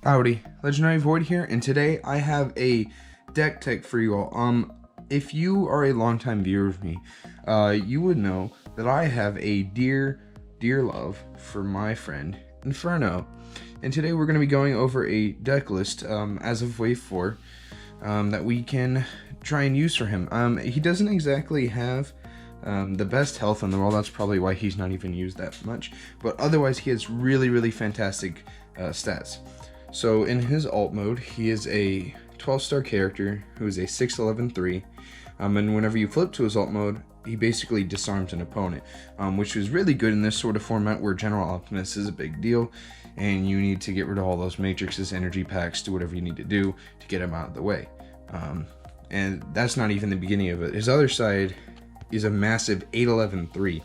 Howdy, Legendary Void here, and today I have a deck tech for you all. If you are a longtime viewer of me, you would know that I have a dear love for my friend Inferno. And today we're going to be going over a deck list as of Wave 4 that we can try and use for him. He doesn't exactly have the best health in the world. That's probably why he's not even used that much, but otherwise he has really fantastic stats. So in his alt mode, he is a 12-star character who is a 6/11/3, and whenever you flip to his alt mode, he basically disarms an opponent, which is really good in this sort of format where General Optimus is a big deal, and you need to get rid of all those matrices, energy packs, do whatever you need to do to get him out of the way. And that's not even the beginning of it. His other side is a massive 8/11/3.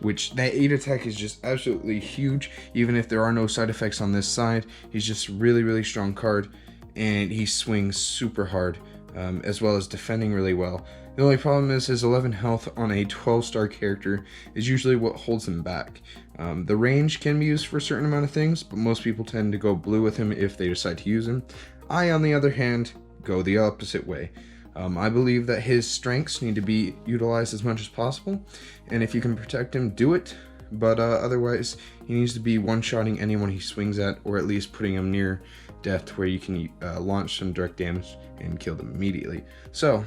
Which that 8 attack is just absolutely huge. Even if there are no side effects on this side, he's just really strong card, and he swings super hard, as well as defending really well. The only problem is his 11 health on a 12-star character is usually what holds him back. The range can be used for a certain amount of things, but most people tend to go blue with him if they decide to use him. I, on the other hand, go the opposite way. I believe that his strengths need to be utilized as much as possible, and if you can protect him, do it, but otherwise he needs to be one-shotting anyone he swings at, or at least putting him near death where you can launch some direct damage and kill them immediately. So,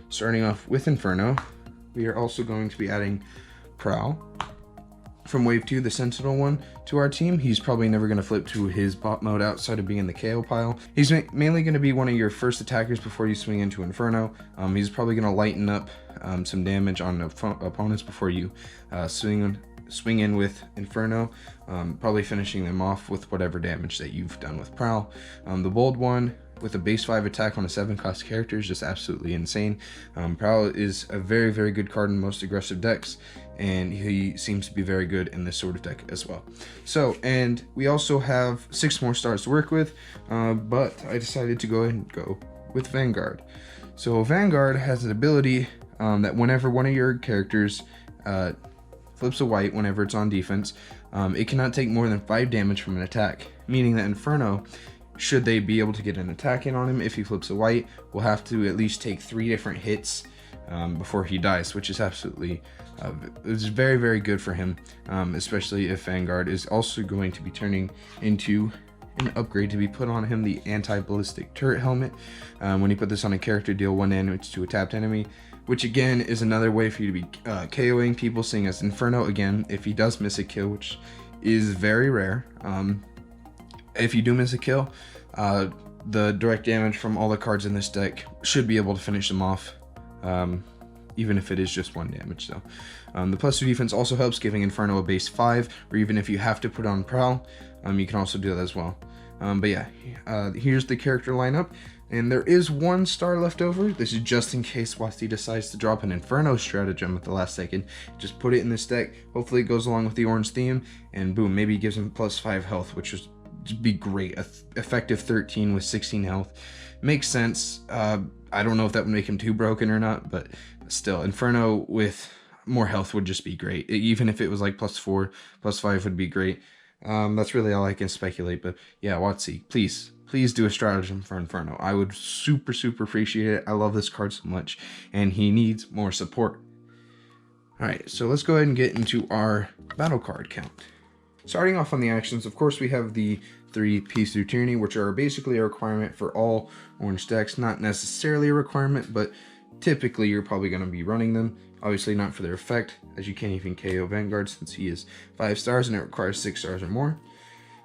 starting off with Inferno, we are also going to be adding Prowl from Wave 2, the Sentinel one, to our team. He's probably never going to flip to his bot mode outside of being in the KO pile. He's mainly going to be one of your first attackers before you swing into Inferno. He's probably going to lighten up some damage on opponents before you swing in with Inferno, probably finishing them off with whatever damage that you've done with Prowl. The Bold one, with a base 5 attack on a 7-cost character, is just absolutely insane. Prowl is a very good card in most aggressive decks, and he seems to be very good in this sort of deck as well. So, and we also have 6 more stars to work with, but I decided to go ahead and go with Vanguard. So Vanguard has an ability that whenever one of your characters flips a white whenever it's on defense, it cannot take more than 5 damage from an attack, meaning that Inferno, should they be able to get an attack in on him if he flips a white, will have to at least take 3 different hits before he dies, which is absolutely it's very good for him, especially if Vanguard is also going to be turning into an upgrade to be put on him, the anti-ballistic turret helmet. When you put this on a character, deal 1 damage to a tapped enemy, which again is another way for you to be KOing people, seeing as Inferno, again, if he does miss a kill, which is very rare, if you do miss a kill, the direct damage from all the cards in this deck should be able to finish them off, even if it is just 1 damage. So the +2 defense also helps, giving Inferno a base 5, or even if you have to put on Prowl, you can also do that as well. But yeah, here's the character lineup, and there is 1 star left over. This is just in case WOTC decides to drop an Inferno stratagem at the last second. Just put it in this deck. Hopefully it goes along with the orange theme, and boom, maybe it gives him +5 health, which is be great. Effective 13 with 16 health makes sense. I don't know if that would make him too broken or not, but still, Inferno with more health would just be great. Even if it was like +4, +5 would be great. That's really all I can speculate, but yeah, WOTC, please do a stratagem for Inferno. I would super appreciate it. I love this card so much, and he needs more support. Alright, so let's go ahead and get into our battle card count. Starting off on the actions, of course, we have the 3 Peace Through Tyranny, which are basically a requirement for all orange decks. Not necessarily a requirement, but typically you're probably going to be running them. Obviously not for their effect, as you can't even KO Vanguard since he is 5 stars and it requires 6 stars or more.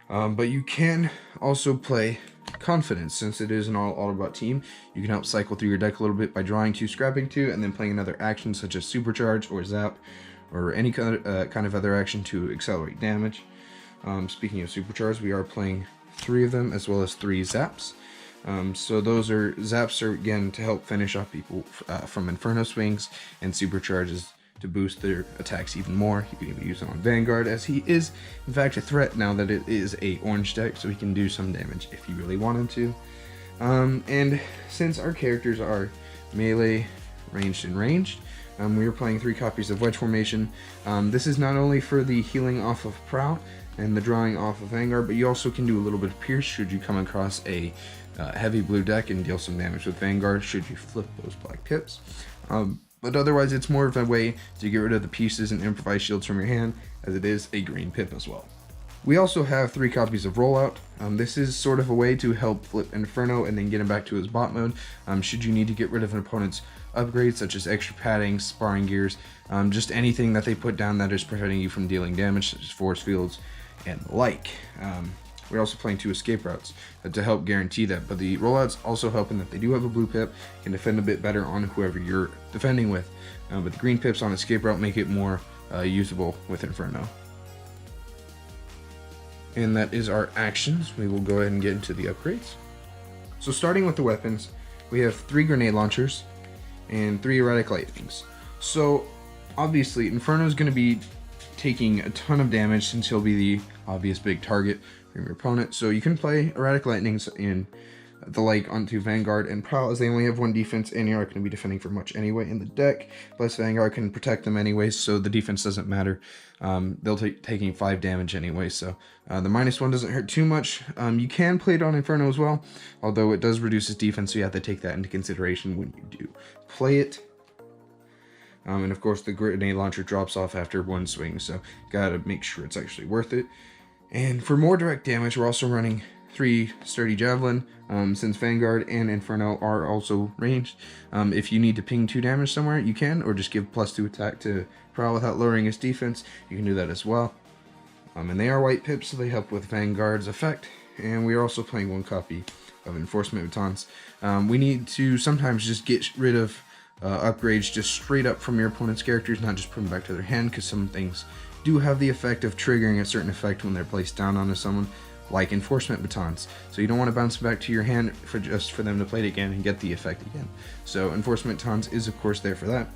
But you can also play Confidence, since it is an all-about team. You can help cycle through your deck a little bit by drawing 2, scrapping 2, and then playing another action such as Supercharge or Zap, or any kind of other action to accelerate damage. Speaking of Supercharge, we are playing 3 of them, as well as 3 Zaps. So those are, Zaps are again to help finish off people from Inferno swings, and Supercharges to boost their attacks even more. You can even use it on Vanguard, as he is in fact a threat now that it is a orange deck, so he can do some damage if you really want him to. And since our characters are melee, ranged, we are playing 3 copies of Wedge Formation. This is not only for the healing off of Prowl, and the drawing off of Vanguard, but you also can do a little bit of Pierce should you come across a heavy blue deck and deal some damage with Vanguard should you flip those black pips. But otherwise, it's more of a way to get rid of the pieces and improvise shields from your hand, as it is a green pip as well. We also have 3 copies of Rollout. This is sort of a way to help flip Inferno and then get him back to his bot mode. Should you need to get rid of an opponent's upgrades, such as extra padding, sparring gears, just anything that they put down that is preventing you from dealing damage, such as force fields and the like. We're also playing 2 escape routes to help guarantee that, but the rollouts also help in that they do have a blue pip, can defend a bit better on whoever you're defending with, but the green pips on escape route make it more usable with Inferno. And that is our actions. We will go ahead and get into the upgrades. So starting with the weapons, we have 3 grenade launchers and 3 erratic lightnings. So obviously Inferno is going to be taking a ton of damage since he'll be the obvious big target from your opponent. So you can play erratic lightnings and the like onto Vanguard and Prowl, as they only have 1 defense and you're not going to be defending for much anyway in the deck. Plus Vanguard can protect them anyways, so the defense doesn't matter. They'll taking 5 damage anyway, so the -1 doesn't hurt too much. You can play it on Inferno as well, although it does reduce his defense, so you have to take that into consideration when you do play it. And of course the grenade launcher drops off after 1 swing, so gotta make sure it's actually worth it. And for more direct damage, we're also running 3 sturdy javelin, since Vanguard and Inferno are also ranged. If you need to ping 2 damage somewhere, you can, or just give +2 attack to Prowl without lowering his defense, you can do that as well. And they are white pips, so they help with Vanguard's effect. And we are also playing 1 copy of Enforcement Batons. We need to sometimes just get rid of upgrades just straight up from your opponent's characters, not just put them back to their hand, because some things do have the effect of triggering a certain effect when they're placed down onto someone, like Enforcement Batons. So you don't want to bounce back to your hand for them to play it again and get the effect again. So Enforcement Batons is of course there for that.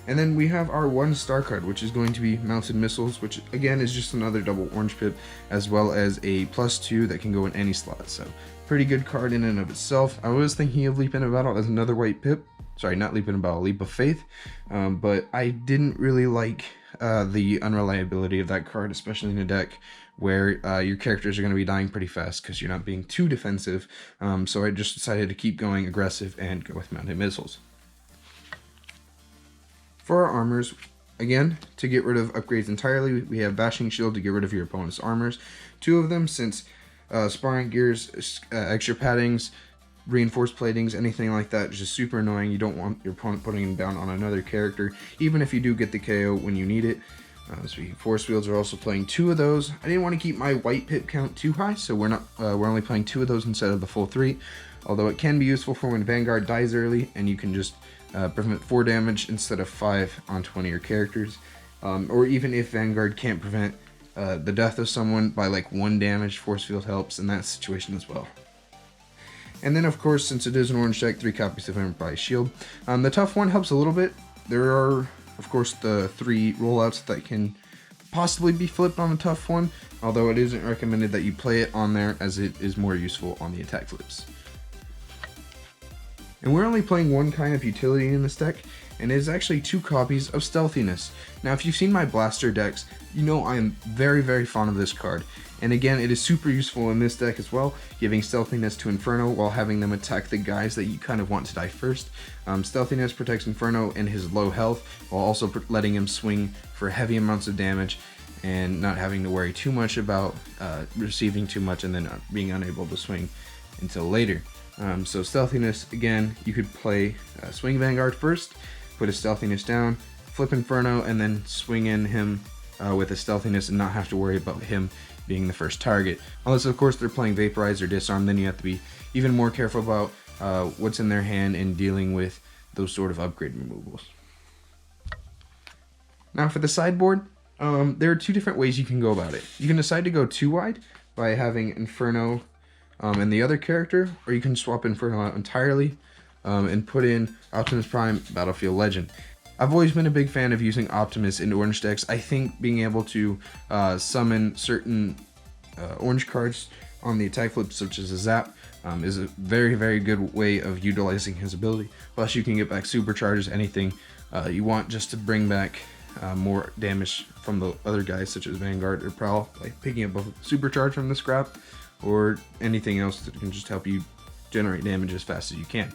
And then we have our 1 star card, which is going to be Mounted Missiles, which again is just another double orange pip, as well as a +2 that can go in any slot. So pretty good card in and of itself. I was thinking of Leap into Battle as another white pip. Sorry, not Leap into Battle, Leap of Faith. But I didn't really like the unreliability of that card, especially in a deck where your characters are going to be dying pretty fast because you're not being too defensive. So I just decided to keep going aggressive and go with Mounted Missiles. For our armors, again, to get rid of upgrades entirely, we have Bashing Shield to get rid of your opponent's armors. 2 of them, since sparring gears, extra paddings, reinforced platings, anything like that is just super annoying. You don't want your opponent putting them down on another character, even if you do get the KO when you need it. Force fields are also playing 2 of those. I didn't want to keep my white pip count too high, so we're only playing 2 of those instead of the full 3. Although it can be useful for when Vanguard dies early, and you can just prevent 4 damage instead of 5 onto one of your characters. Or even if Vanguard can't prevent the death of someone by like 1 damage, Force Field helps in that situation as well. And then of course, since it is an orange deck, 3 copies of Improvised Shield. The tough one helps a little bit. There are, of course, the 3 rollouts that can possibly be flipped on a tough one, although it isn't recommended that you play it on there, as it is more useful on the attack flips. And we're only playing 1 kind of utility in this deck, and it is actually 2 copies of Stealthiness. Now if you've seen my blaster decks, you know I am very, very fond of this card. And again, it is super useful in this deck as well, giving Stealthiness to Inferno while having them attack the guys that you kind of want to die first. Stealthiness protects Inferno in his low health, while also letting him swing for heavy amounts of damage and not having to worry too much about receiving too much and then being unable to swing until later. So Stealthiness, again, you could play Swing Vanguard first, put his Stealthiness down, flip Inferno, and then swing in him with his Stealthiness and not have to worry about him being the first target. Unless, of course, they're playing Vaporize or Disarm, then you have to be even more careful about what's in their hand and dealing with those sort of upgrade removals. Now for the sideboard, there are 2 different ways you can go about it. You can decide to go too wide by having Inferno and the other character, or you can swap Inferno out entirely and put in Optimus Prime, Battlefield Legend. I've always been a big fan of using Optimus in orange decks. I think being able to summon certain orange cards on the attack flip, such as a Zap, is a very, very good way of utilizing his ability. Plus you can get back supercharges, anything you want, just to bring back more damage from the other guys, such as Vanguard or Prowl, like picking up a supercharge from the scrap, or anything else that can just help you generate damage as fast as you can.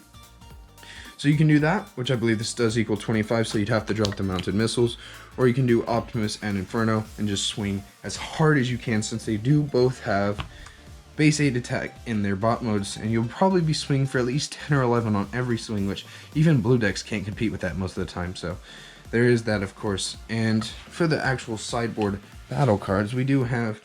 So you can do that, which I believe this does equal 25, so you'd have to drop the mounted missiles, or you can do Optimus and Inferno and just swing as hard as you can, since they do both have base 8 attack in their bot modes, and you'll probably be swinging for at least 10 or 11 on every swing, which even blue decks can't compete with that most of the time, so there is that, of course. And for the actual sideboard battle cards, we do have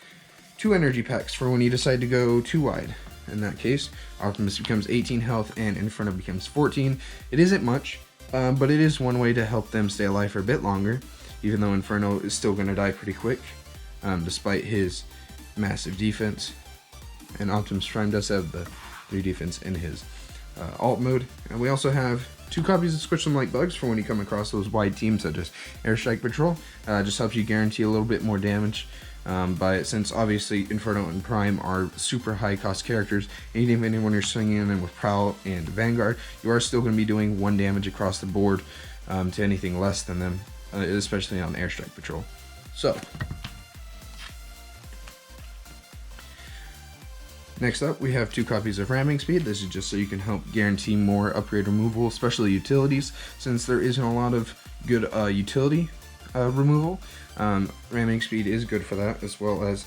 2 energy packs for when you decide to go too wide. In that case, Optimus becomes 18 health and Inferno becomes 14. It isn't much, but it is one way to help them stay alive for a bit longer, even though Inferno is still going to die pretty quick, despite his massive defense. And Optimus Prime does have the 3 defense in his alt mode. And we also have 2 copies of Squish Them Like Bugs for when you come across those wide teams, such as Airstrike Patrol. Just helps you guarantee a little bit more damage. Since obviously Inferno and Prime are super high cost characters, and even when you're swinging in them with Prowl and Vanguard, you are still going to be doing 1 damage across the board to anything less than them, especially on Airstrike Patrol. So, next up, we have 2 copies of Ramming Speed. This is just so you can help guarantee more upgrade removal, especially utilities, since there isn't a lot of good utility removal. Ramming Speed is good for that, as well as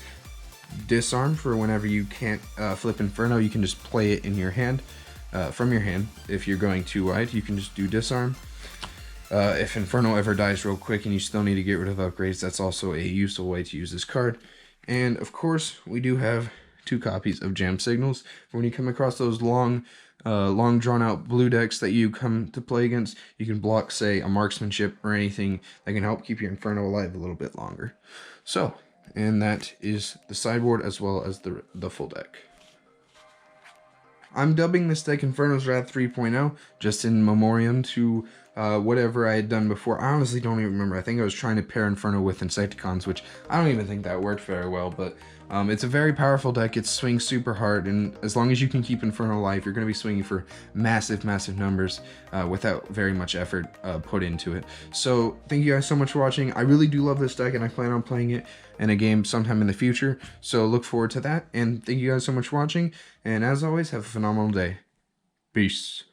Disarm for whenever you can't flip Inferno. You can just play it in your hand, from your hand. If you're going too wide, you can just do Disarm. If Inferno ever dies real quick and you still need to get rid of upgrades, that's also a useful way to use this card. And of course, we do have 2 copies of Jam Signals for when you come across those long drawn out blue decks that you come to play against. You can block, say, a marksmanship or anything that can help keep your Inferno alive a little bit longer. So, and that is the sideboard as well as the full deck. I'm dubbing this deck Inferno's Wrath 3.0 just in memoriam to whatever I had done before. I honestly don't even remember. I think I was trying to pair Inferno with Insecticons, which I don't even think that worked very well, but it's a very powerful deck. It swings super hard, and as long as you can keep Inferno alive, you're going to be swinging for massive numbers without very much effort put into it. So thank you guys so much for watching. I really do love this deck, and I plan on playing it in a game sometime in the future, so look forward to that. And thank you guys so much for watching, and as always, have a phenomenal day. Peace.